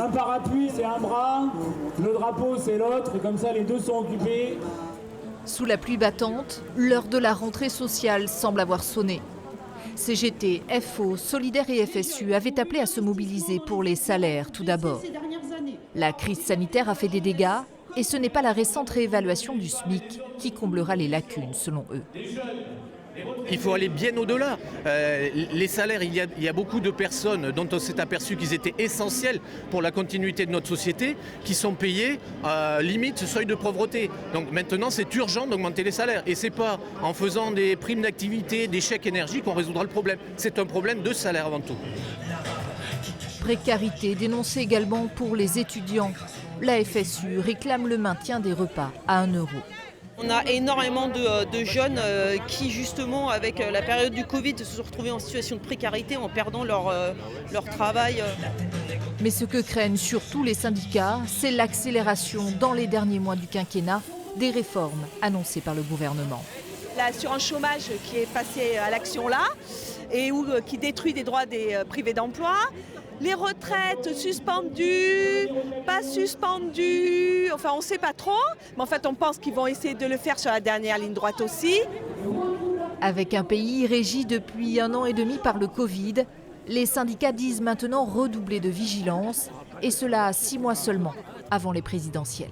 Un parapluie, c'est un bras, le drapeau, c'est l'autre, et comme ça, les deux sont occupés. Sous la pluie battante, l'heure de la rentrée sociale semble avoir sonné. CGT, FO, Solidaire et FSU avaient appelé à se mobiliser pour les salaires tout d'abord. La crise sanitaire a fait des dégâts et ce n'est pas la récente réévaluation du SMIC qui comblera les lacunes selon eux. Il faut aller bien au-delà. Les salaires, il y a beaucoup de personnes dont on s'est aperçu qu'ils étaient essentiels pour la continuité de notre société, qui sont payés limite seuil de pauvreté. Donc maintenant, c'est urgent d'augmenter les salaires. Et ce n'est pas en faisant des primes d'activité, des chèques énergie qu'on résoudra le problème. C'est un problème de salaire avant tout. Précarité dénoncée également pour les étudiants. La FSU réclame le maintien des repas à 1 €. On a énormément de jeunes qui, justement, avec la période du Covid, se sont retrouvés en situation de précarité en perdant leur travail. Mais ce que craignent surtout les syndicats, c'est l'accélération dans les derniers mois du quinquennat des réformes annoncées par le gouvernement. L'assurance chômage qui est passée à l'action là et qui détruit des droits des privés d'emploi. Les retraites suspendues, pas suspendues, enfin on ne sait pas trop, mais en fait on pense qu'ils vont essayer de le faire sur la dernière ligne droite aussi. Avec un pays régi depuis 1 an et demi par le Covid, les syndicats disent maintenant redoubler de vigilance, et cela 6 mois seulement avant les présidentielles.